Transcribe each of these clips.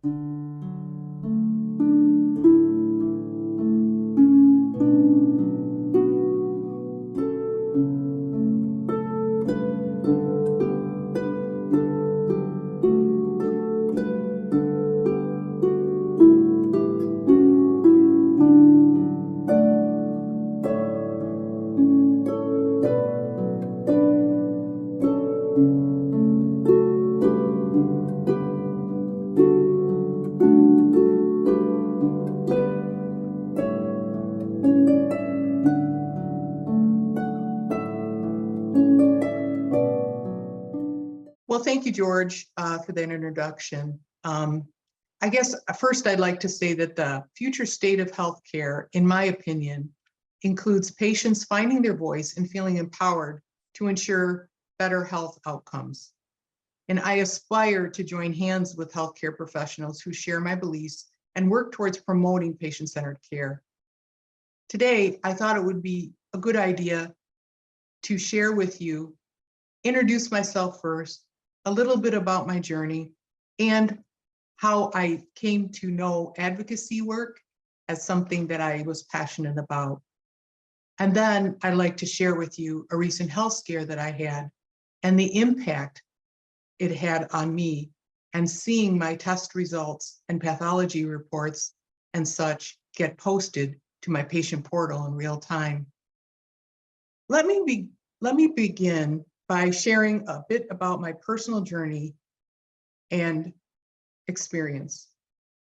Well, thank you, George, for that introduction. I guess first I'd like to say that the future state of healthcare, in my opinion, includes patients finding their voice and feeling empowered to ensure better health outcomes. And I aspire to join hands with healthcare professionals who share my beliefs and work towards promoting patient-centered care. Today, I thought it would be a good idea to share with you, introduce myself first, a little bit about my journey, and how I came to know advocacy work as something that I was passionate about. And then I'd like to share with you a recent health scare that I had and the impact it had on me, and seeing my test results and pathology reports and such get posted to my patient portal in real time. Let me begin by sharing a bit about my personal journey and experience.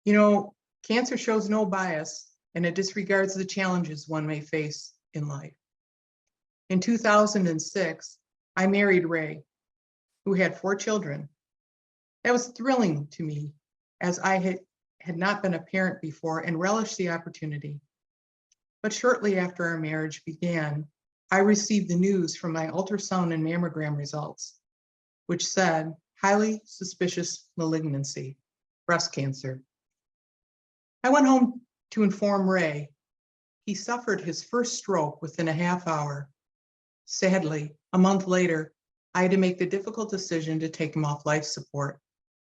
You know, cancer shows no bias, and it disregards the challenges one may face in life. In 2006, I married Ray, who had 4 children. That was thrilling to me, as I had not been a parent before and relished the opportunity. But shortly after our marriage began, I received the news from my ultrasound and mammogram results, which said highly suspicious malignancy, breast cancer. I went home to inform Ray. He suffered his first stroke within a half hour. Sadly, a month later, I had to make the difficult decision to take him off life support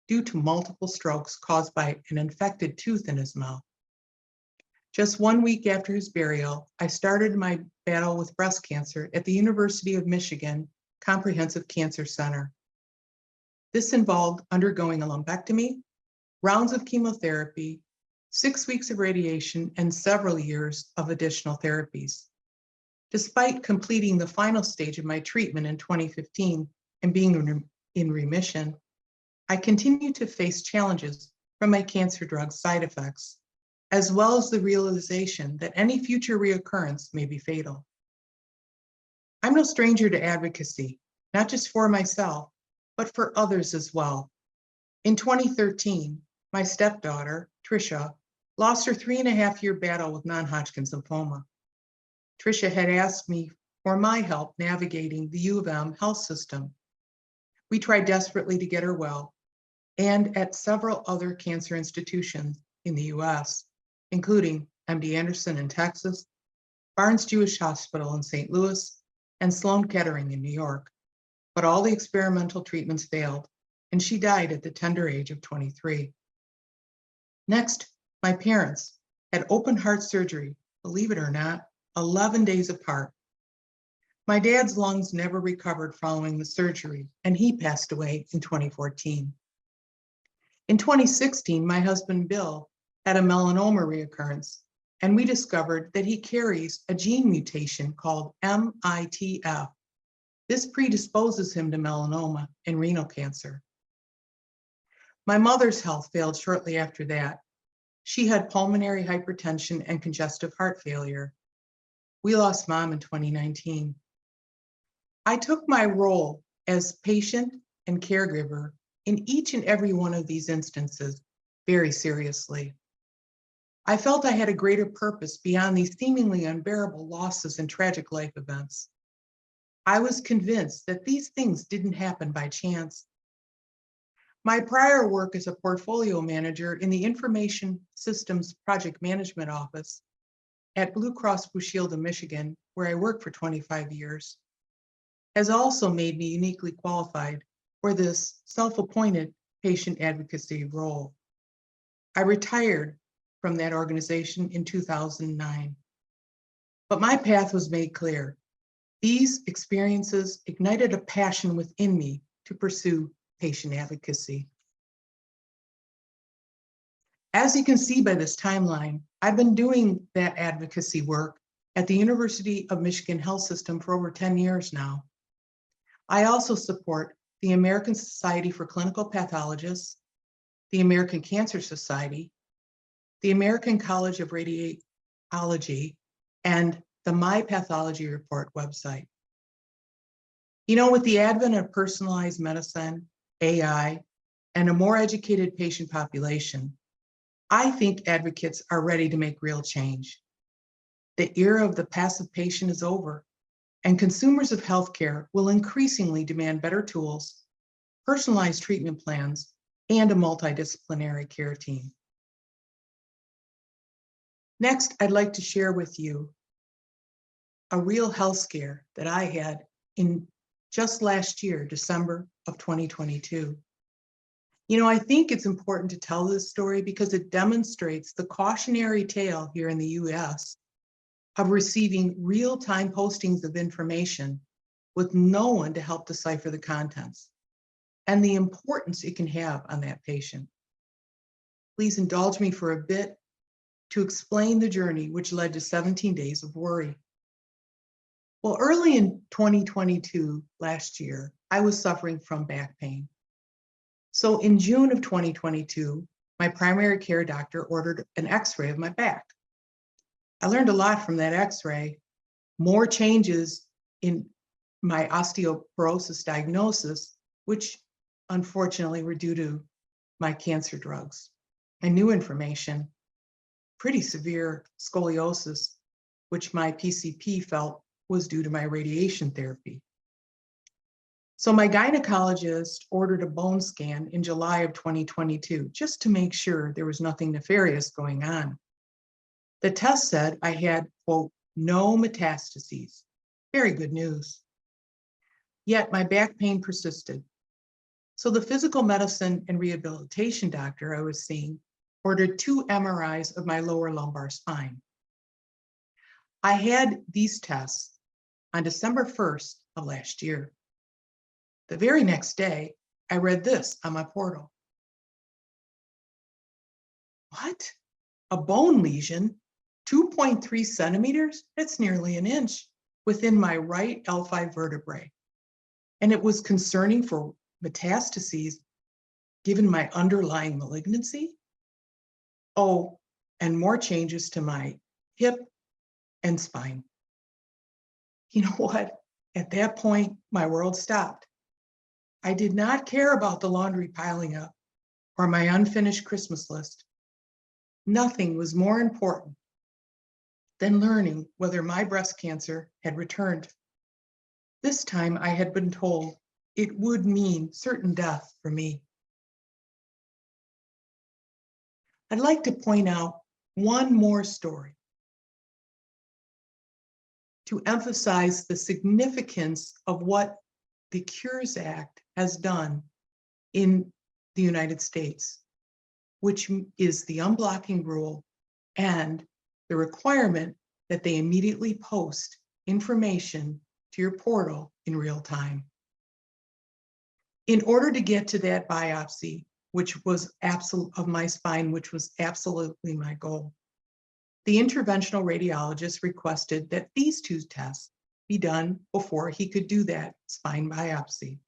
due to multiple strokes caused by an infected tooth in his mouth. Just 1 week after his burial, I started my battle with breast cancer at the University of Michigan Comprehensive Cancer Center. This involved undergoing a lumpectomy, rounds of chemotherapy, 6 weeks of radiation, and several years of additional therapies. Despite completing the final stage of my treatment in 2015 and being in remission, I continue to face challenges from my cancer drug side effects, as well as the realization that any future reoccurrence may be fatal. I'm no stranger to advocacy, not just for myself, but for others as well. In 2013, my stepdaughter, Tricia, lost her 3.5-year battle with non-Hodgkin's lymphoma. Tricia had asked me for my help navigating the U of M health system. We tried desperately to get her well, and at several other cancer institutions in the US, including MD Anderson in Texas, Barnes Jewish Hospital in St. Louis, and Sloan Kettering in New York. But all the experimental treatments failed, and she died at the tender age of 23. Next, my parents had open heart surgery, believe it or not, 11 days apart. My dad's lungs never recovered following the surgery, and he passed away in 2014. In 2016, my husband, Bill, had a melanoma reoccurrence, and we discovered that he carries a gene mutation called MITF. This predisposes him to melanoma and renal cancer. My mother's health failed shortly after that. She had pulmonary hypertension and congestive heart failure. We lost Mom in 2019. I took my role as patient and caregiver in each and every one of these instances very seriously. I felt I had a greater purpose beyond these seemingly unbearable losses and tragic life events. I was convinced that these things didn't happen by chance. My prior work as a portfolio manager in the Information Systems Project Management Office at Blue Cross Blue Shield of Michigan, where I worked for 25 years, has also made me uniquely qualified for this self-appointed patient advocacy role. I retired from that organization in 2009. But my path was made clear. These experiences ignited a passion within me to pursue patient advocacy. As you can see by this timeline, I've been doing that advocacy work at the University of Michigan Health System for over 10 years now. I also support the American Society for Clinical Pathologists, the American Cancer Society, the American College of Radiology, and the My Pathology Report website. You know, with the advent of personalized medicine, AI, and a more educated patient population, I think advocates are ready to make real change. The era of the passive patient is over, and consumers of healthcare will increasingly demand better tools, personalized treatment plans, and a multidisciplinary care team. Next, I'd like to share with you a real health scare that I had in just last year, December of 2022. You know, I think it's important to tell this story because it demonstrates the cautionary tale here in the US of receiving real-time postings of information with no one to help decipher the contents and the importance it can have on that patient. Please indulge me for a bit to explain the journey which led to 17 days of worry. Well, early in 2022, last year, I was suffering from back pain. So in June of 2022, my primary care doctor ordered an X-ray of my back. I learned a lot from that X-ray, more changes in my osteoporosis diagnosis, which unfortunately were due to my cancer drugs, and new information, pretty severe scoliosis, which my PCP felt was due to my radiation therapy. So my gynecologist ordered a bone scan in July of 2022, just to make sure there was nothing nefarious going on. The test said I had, quote, no metastases. Very good news. Yet my back pain persisted. So the physical medicine and rehabilitation doctor I was seeing ordered 2 MRIs of my lower lumbar spine. I had these tests on December 1st of last year. The very next day, I read this on my portal. What? A bone lesion, 2.3 centimeters? That's nearly an inch within my right L5 vertebrae. And it was concerning for metastases given my underlying malignancy. Oh, and more changes to my hip and spine. You know what? At that point, my world stopped. I did not care about the laundry piling up or my unfinished Christmas list. Nothing was more important than learning whether my breast cancer had returned. This time I had been told it would mean certain death for me. I'd like to point out one more story to emphasize the significance of what the Cures Act has done in the United States, which is the unblocking rule and the requirement that they immediately post information to your portal in real time. In order to get to that biopsy, which was of my spine, which was absolutely my goal, the interventional radiologist requested that these 2 tests be done before he could do that spine biopsy.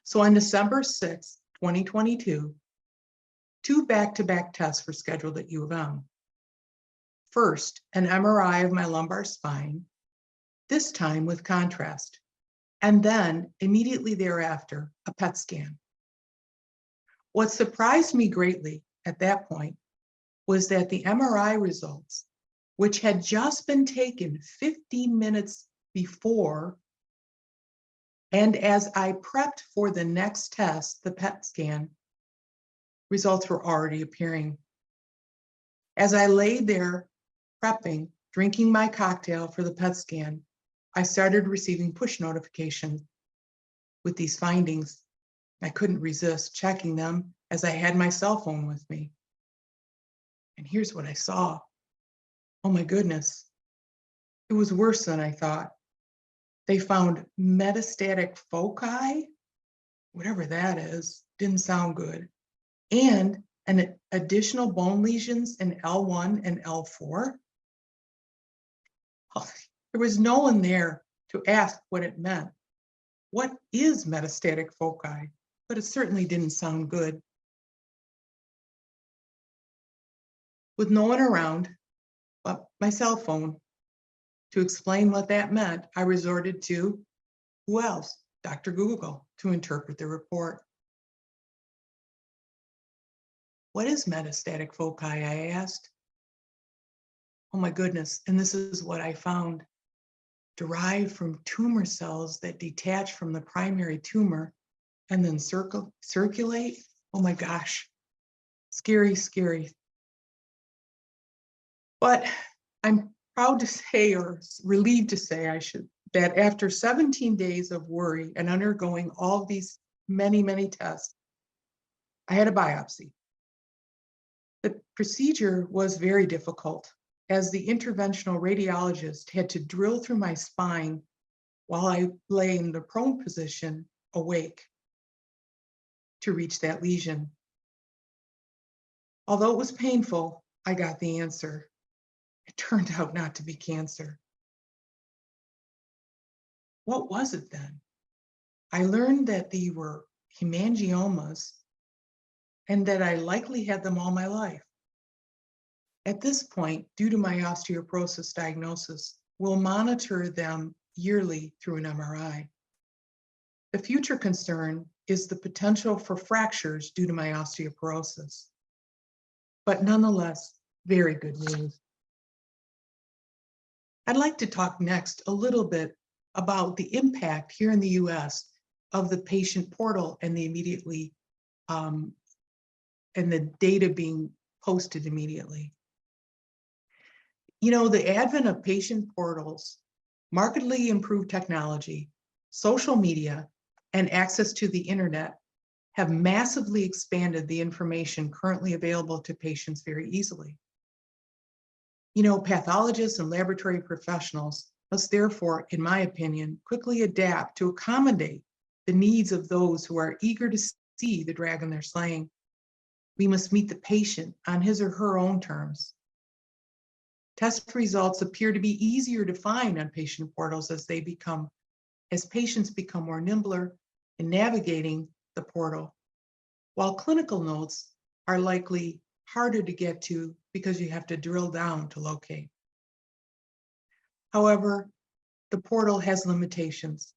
So on December 6, 2022, 2 back-to-back tests were scheduled at U of M. First, an MRI of my lumbar spine, this time with contrast, and then immediately thereafter, a PET scan. What surprised me greatly at that point was that the MRI results, which had just been taken 15 minutes before, and as I prepped for the next test, the PET scan, results were already appearing. As I lay there prepping, drinking my cocktail for the PET scan, I started receiving push notifications with these findings. I couldn't resist checking them as I had my cell phone with me. And here's what I saw. Oh my goodness. It was worse than I thought. They found metastatic foci, whatever that is, didn't sound good, and an additional bone lesions in L1 and L4. Oh, there was no one there to ask what it meant. What is metastatic foci? But it certainly didn't sound good. With no one around but my cell phone to explain what that meant, I resorted to, who else? Dr. Google, to interpret the report. What is metastatic foci, I asked. Oh my goodness, and this is what I found. Derived from tumor cells that detach from the primary tumor and then circulate. Oh my gosh, scary, scary. But I'm proud to say, or relieved to say, that after 17 days of worry and undergoing all these many tests, I had a biopsy. The procedure was very difficult, as the interventional radiologist had to drill through my spine while I lay in the prone position, awake, to reach that lesion. Although it was painful, I got the answer. It turned out not to be cancer. What was it then? I learned that they were hemangiomas and that I likely had them all my life. At this point, due to my osteoporosis diagnosis, we'll monitor them yearly through an MRI. The future concern is the potential for fractures due to my osteoporosis. But nonetheless, very good news. I'd like to talk next a little bit about the impact here in the US of the patient portal and the immediately and the data being posted immediately. You know, the advent of patient portals, markedly improved technology, social media, and access to the internet have massively expanded the information currently available to patients very easily. You know, pathologists and laboratory professionals must therefore, in my opinion, quickly adapt to accommodate the needs of those who are eager to see the dragon they're slaying. We must meet the patient on his or her own terms. Test results appear to be easier to find on patient portals as patients become more nimbler in navigating the portal, while clinical notes are likely harder to get to because you have to drill down to locate. However, the portal has limitations.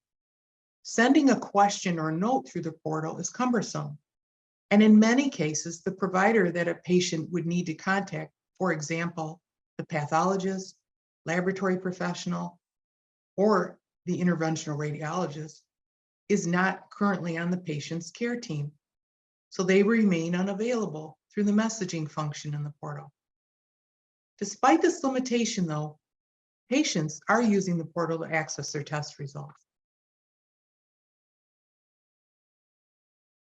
Sending a question or note through the portal is cumbersome. And in many cases, the provider that a patient would need to contact, for example, the pathologist, laboratory professional, or the interventional radiologist, is not currently on the patient's care team. So they remain unavailable through the messaging function in the portal. Despite this limitation, though, patients are using the portal to access their test results.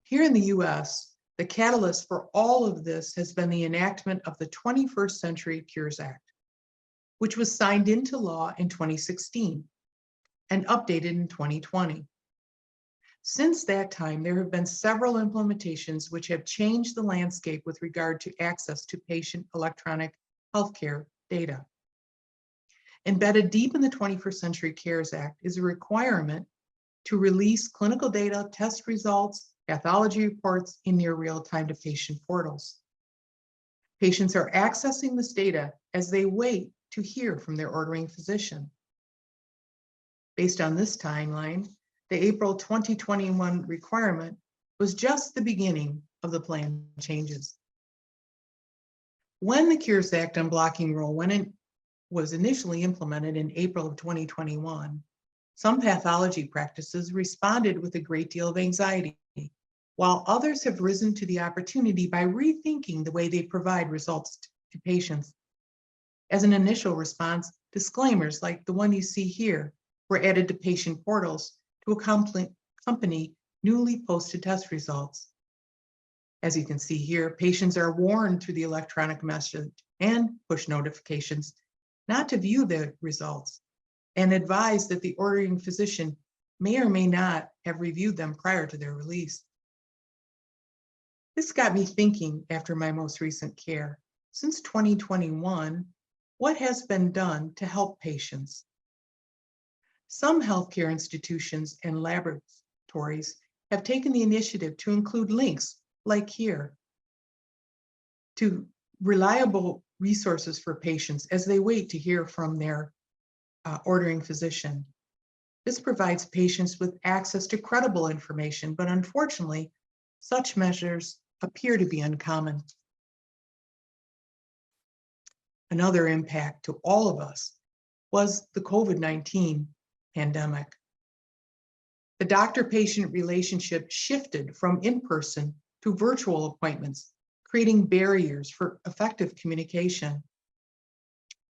Here in the US, the catalyst for all of this has been the enactment of the 21st Century Cures Act, which was signed into law in 2016 and updated in 2020. Since that time, there have been several implementations which have changed the landscape with regard to access to patient electronic healthcare data. Embedded deep in the 21st Century Cares Act is a requirement to release clinical data, test results, pathology reports in near real time to patient portals. Patients are accessing this data as they wait to hear from their ordering physician. Based on this timeline, the April 2021 requirement was just the beginning of the planned changes. When the Cures Act Unblocking Rule was initially implemented in April of 2021, some pathology practices responded with a great deal of anxiety, while others have risen to the opportunity by rethinking the way they provide results to patients. As an initial response, disclaimers like the one you see here were added to patient portals to accompany newly posted test results. As you can see here, patients are warned through the electronic message and push notifications not to view the results, and advise that the ordering physician may or may not have reviewed them prior to their release. This got me thinking after my most recent care. Since 2021, what has been done to help patients? Some healthcare institutions and laboratories have taken the initiative to include links, like here, to reliable resources for patients as they wait to hear from their ordering physician. This provides patients with access to credible information, but unfortunately, such measures appear to be uncommon. Another impact to all of us was the COVID-19 pandemic. The doctor-patient relationship shifted from in-person to virtual appointments, creating barriers for effective communication.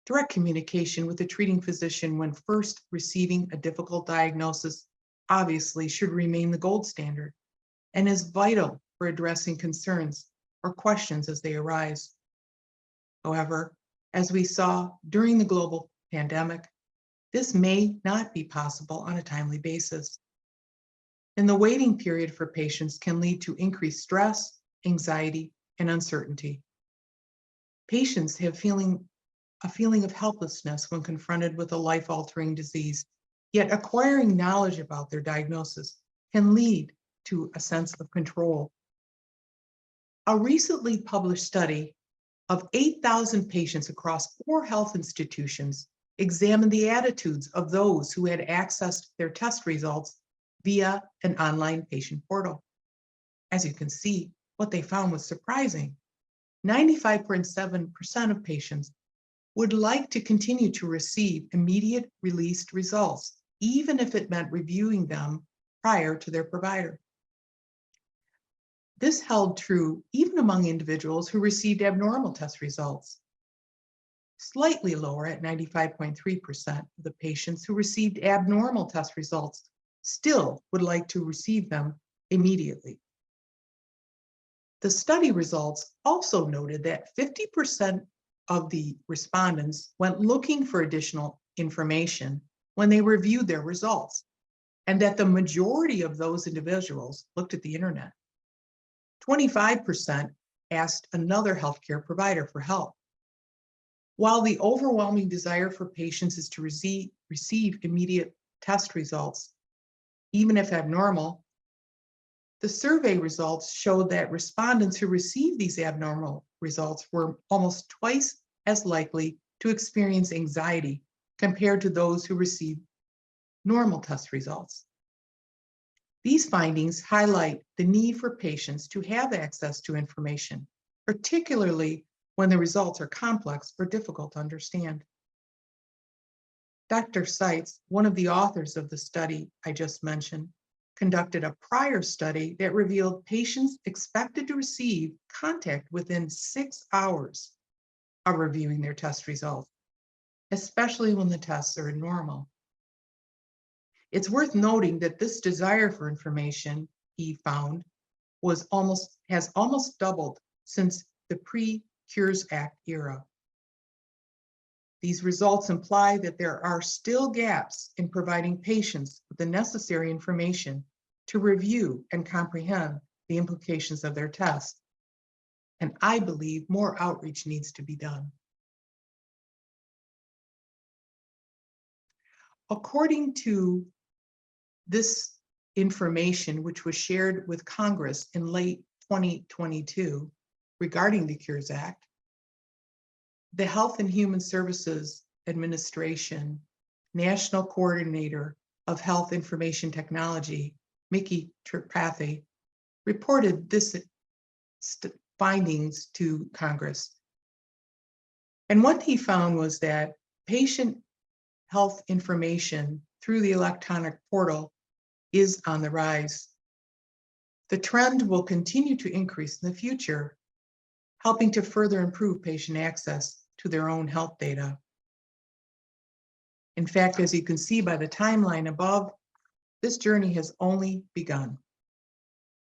Direct communication with the treating physician when first receiving a difficult diagnosis obviously should remain the gold standard and is vital for addressing concerns or questions as they arise. However, as we saw during the global pandemic, this may not be possible on a timely basis. And the waiting period for patients can lead to increased stress, anxiety, and uncertainty. Patients have a feeling of helplessness when confronted with a life-altering disease, yet acquiring knowledge about their diagnosis can lead to a sense of control. A recently published study of 8,000 patients across 4 health institutions examined the attitudes of those who had accessed their test results via an online patient portal. As you can see, what they found was surprising. 95.7% of patients would like to continue to receive immediate released results, even if it meant reviewing them prior to their provider. This held true even among individuals who received abnormal test results. Slightly lower at 95.3% of the patients who received abnormal test results still would like to receive them immediately. The study results also noted that 50% of the respondents went looking for additional information when they reviewed their results, and that the majority of those individuals looked at the internet. 25% asked another healthcare provider for help. While the overwhelming desire for patients is to receive immediate test results, even if abnormal, the survey results showed that respondents who received these abnormal results were almost twice as likely to experience anxiety compared to those who received normal test results. These findings highlight the need for patients to have access to information, particularly when the results are complex or difficult to understand. Dr. Seitz, one of the authors of the study I just mentioned, conducted a prior study that revealed patients expected to receive contact within 6 hours of reviewing their test results, especially when the tests are normal. It's worth noting that this desire for information, he found, has almost doubled since the pre-Cures Act era. These results imply that there are still gaps in providing patients with the necessary information to review and comprehend the implications of their test. And I believe more outreach needs to be done. According to this information, which was shared with Congress in late 2022 regarding the Cures Act, the Health and Human Services Administration National Coordinator of Health Information Technology, Mickey Tripathi, reported this findings to Congress. And what he found was that patient health information through the electronic portal is on the rise. The trend will continue to increase in the future, helping to further improve patient access to their own health data. In fact, as you can see by the timeline above, this journey has only begun.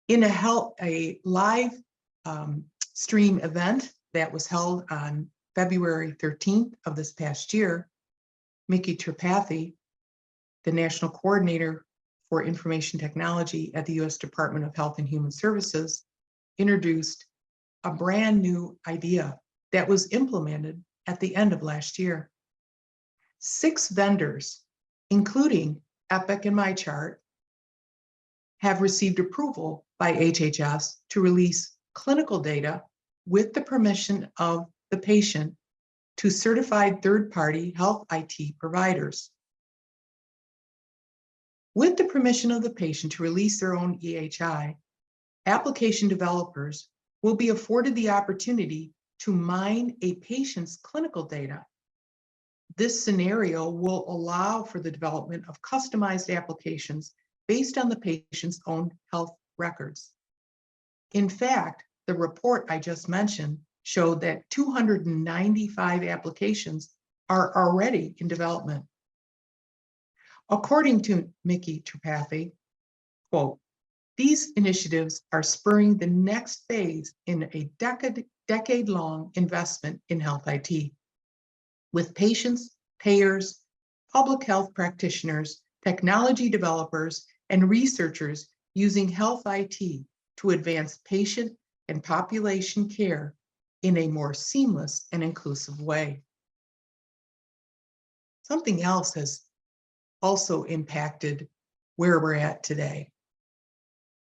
In a live stream event that was held on February 13th of this past year, Mickey Tripathi, the National Coordinator for Information Technology at the U.S. Department of Health and Human Services, introduced a brand new idea that was implemented at the end of last year. 6 vendors, including Epic and MyChart, have received approval by HHS to release clinical data with the permission of the patient to certified third-party health IT providers. With the permission of the patient to release their own EHI, application developers will be afforded the opportunity to mine a patient's clinical data. This scenario will allow for the development of customized applications based on the patient's own health records. In fact, the report I just mentioned showed that 295 applications are already in development. According to Mickey Tripathi, quote, "These initiatives are spurring the next phase in a decade-long investment in health IT, with patients, payers, public health practitioners, technology developers, and researchers using health IT to advance patient and population care in a more seamless and inclusive way." Something else has also impacted where we're at today.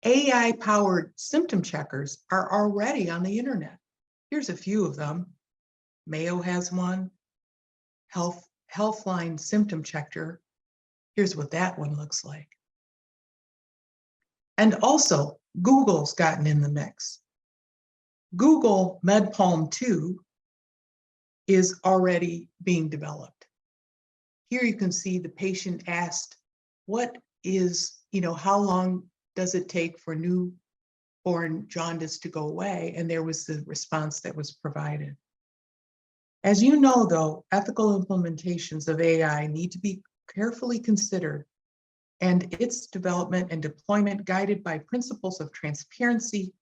AI-powered symptom checkers are already on the internet. Here's a few of them. Mayo has one, Healthline symptom checker. Here's what that one looks like. And also, Google's gotten in the mix. Google MedPalm 2 is already being developed. Here you can see the patient asked, how long does it take for newborn jaundice to go away? And there was the response that was provided. As you know, though, ethical implementations of AI need to be carefully considered, and its development and deployment guided by principles of transparency,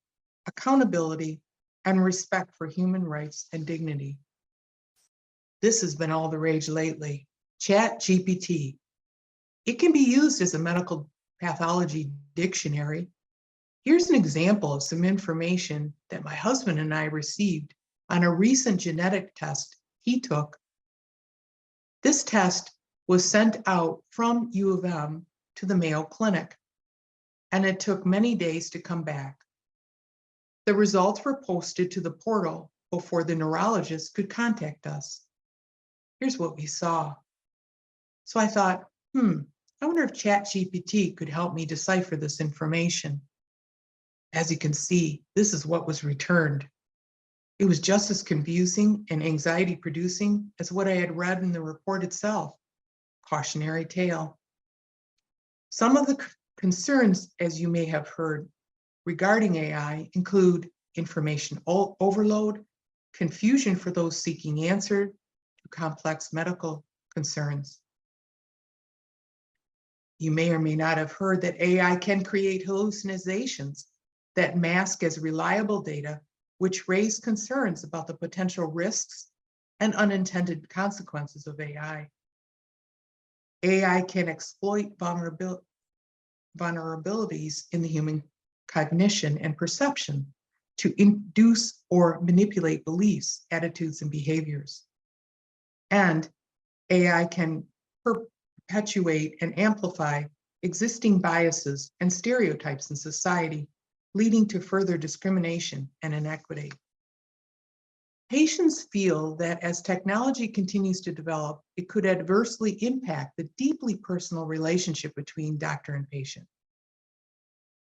accountability, and respect for human rights and dignity. This has been all the rage lately. ChatGPT. It can be used as a medical pathology dictionary. Here's an example of some information that my husband and I received on a recent genetic test he took. This test was sent out from U of M to the Mayo Clinic, and it took many days to come back. The results were posted to the portal before the neurologist could contact us. Here's what we saw. So I thought, I wonder if ChatGPT could help me decipher this information. As you can see, this is what was returned. It was just as confusing and anxiety-producing as what I had read in the report itself. Cautionary tale. Some of the concerns, as you may have heard, regarding AI include information overload, confusion for those seeking answer to complex medical concerns. You may or may not have heard that AI can create hallucinations that mask as reliable data, which raise concerns about the potential risks and unintended consequences of AI. AI can exploit vulnerabilities in the human cognition and perception to induce or manipulate beliefs, attitudes, and behaviors. And AI can perpetuate and amplify existing biases and stereotypes in society, leading to further discrimination and inequity. Patients feel that as technology continues to develop, it could adversely impact the deeply personal relationship between doctor and patient.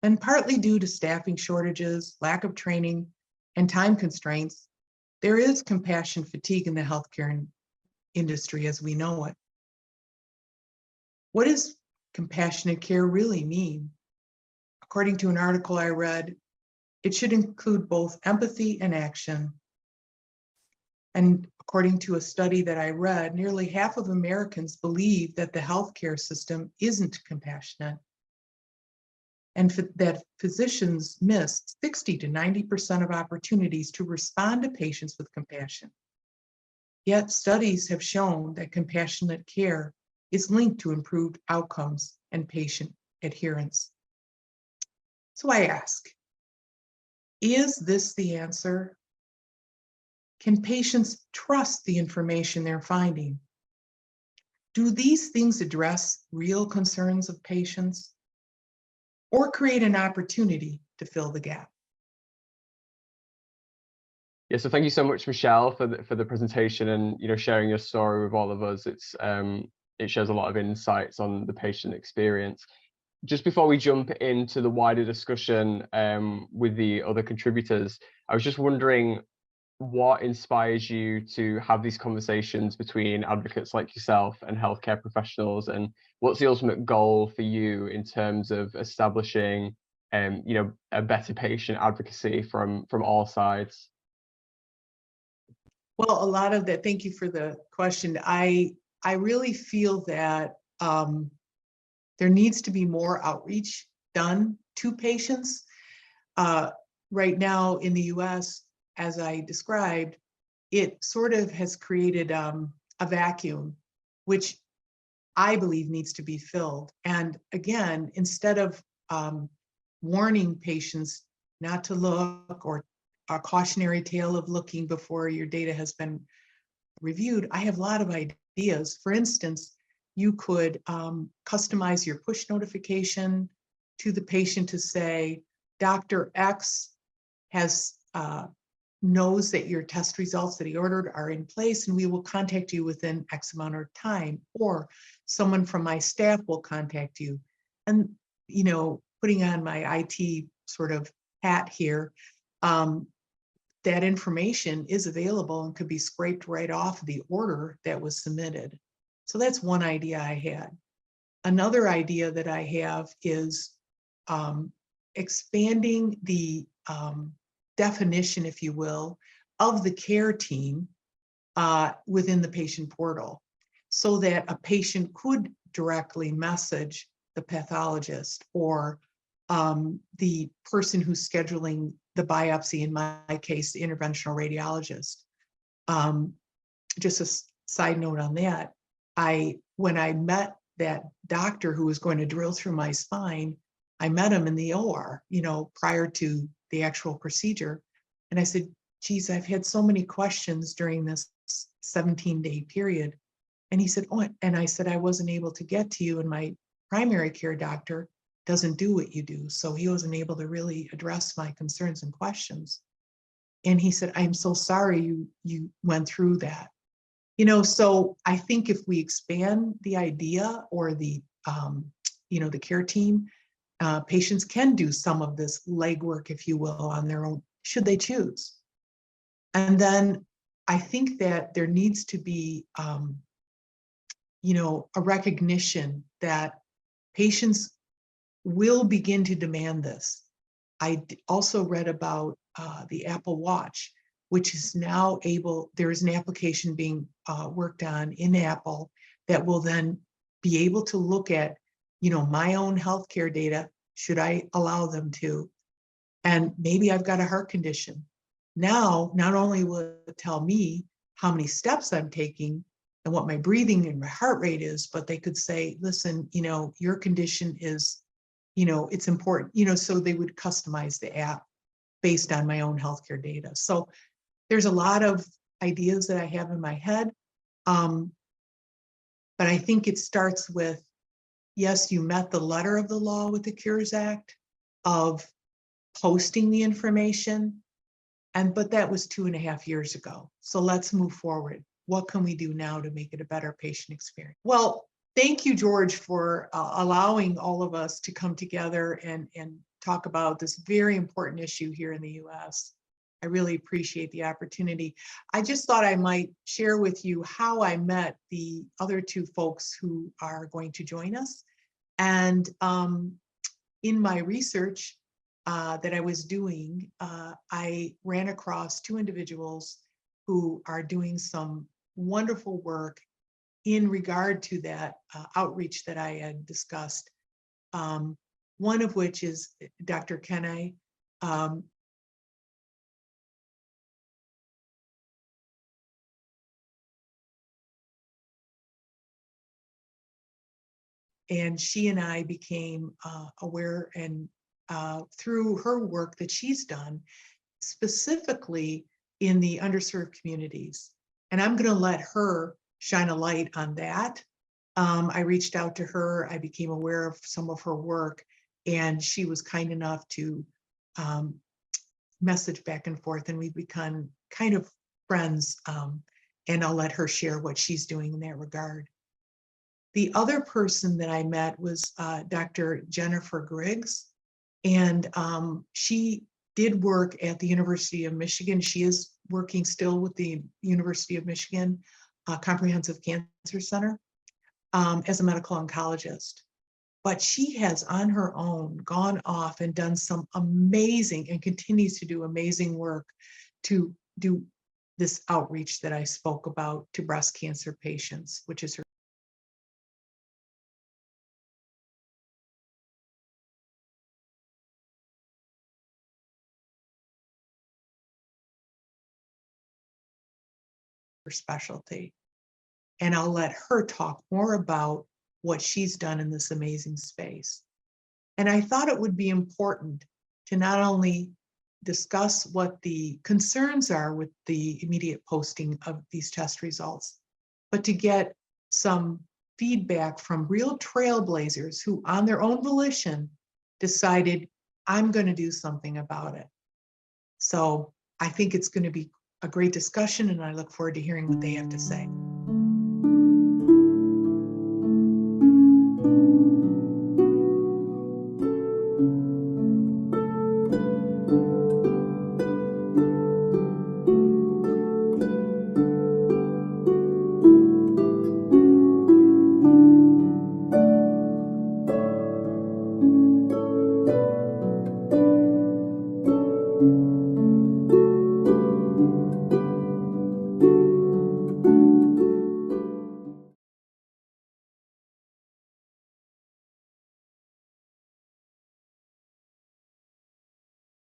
And partly due to staffing shortages, lack of training, and time constraints, there is compassion fatigue in the healthcare industry as we know it. What does compassionate care really mean? According to an article I read, it should include both empathy and action. And according to a study that I read, nearly half of Americans believe that the healthcare system isn't compassionate, and that physicians miss 60 to 90% of opportunities to respond to patients with compassion. Yet studies have shown that compassionate care is linked to improved outcomes and patient adherence. So I ask, is this the answer? Can patients trust the information they're finding? Do these things address real concerns of patients or create an opportunity to fill the gap? Yeah, so thank you so much, Michelle, for the presentation and sharing your story with all of us. It shows a lot of insights on the patient experience. Just before we jump into the wider discussion with the other contributors, I was just wondering what inspires you to have these conversations between advocates like yourself and healthcare professionals, and what's the ultimate goal for you in terms of establishing a better patient advocacy from all sides? Well, a lot of that, thank you for the question. I really feel that there needs to be more outreach done to patients. Right now in the US, as I described, it sort of has created a vacuum, which I believe needs to be filled. And again, instead of warning patients not to look, or a cautionary tale of looking before your data has been reviewed, I have a lot of ideas. For instance, you could customize your push notification to the patient to say, Dr. X has knows that your test results that he ordered are in place, and we will contact you within X amount of time, or someone from my staff will contact you. And, putting on my IT sort of hat here, that information is available and could be scraped right off the order that was submitted. So that's one idea I had. Another idea that I have is expanding the definition, if you will, of the care team within the patient portal, so that a patient could directly message the pathologist or the person who's scheduling the biopsy, in my case, the interventional radiologist. Just a side note on that, when I met that doctor who was going to drill through my spine, I met him in the OR, prior to the actual procedure. And I said, geez, I've had so many questions during this 17-day period. And he said, oh, and I said, I wasn't able to get to you, and my primary care doctor doesn't do what you do. So he wasn't able to really address my concerns and questions. And he said, I'm so sorry you went through that. So I think if we expand the idea, or the care team, patients can do some of this legwork, if you will, on their own, should they choose. And then I think that there needs to be, a recognition that patients will begin to demand this. I also read about the Apple Watch, which is now there is an application being worked on in Apple that will then be able to look at, my own healthcare data, should I allow them to, and maybe I've got a heart condition. Now, not only will it tell me how many steps I'm taking and what my breathing and my heart rate is, but they could say, listen, your condition is, it's important, so they would customize the app based on my own healthcare data. So there's a lot of ideas that I have in my head. But I think it starts with, yes, you met the letter of the law with the Cures Act of posting the information, but that was 2.5 years ago. So let's move forward. What can we do now to make it a better patient experience? Well, thank you, George, for allowing all of us to come together and talk about this very important issue here in the US. I really appreciate the opportunity. I just thought I might share with you how I met the other two folks who are going to join us. And in my research that I was doing, I ran across two individuals who are doing some wonderful work in regard to that outreach that I had discussed. One of which is Dr. Kenai. And she and I became aware, and through her work that she's done, specifically in the underserved communities. And I'm going to let her shine a light on that. I reached out to her, I became aware of some of her work, and she was kind enough to message back and forth, and we've become kind of friends. And I'll let her share what she's doing in that regard. The other person that I met was Dr. Jennifer Griggs, and she did work at the University of Michigan. She is working still with the University of Michigan Comprehensive Cancer Center as a medical oncologist. But she has on her own gone off and done some amazing, and continues to do amazing work to do this outreach that I spoke about to breast cancer patients, which is her specialty. And I'll let her talk more about what she's done in this amazing space. And I thought it would be important to not only discuss what the concerns are with the immediate posting of these test results, but to get some feedback from real trailblazers who, on their own volition, decided, I'm going to do something about it. So I think it's going to be a great discussion, and I look forward to hearing what they have to say.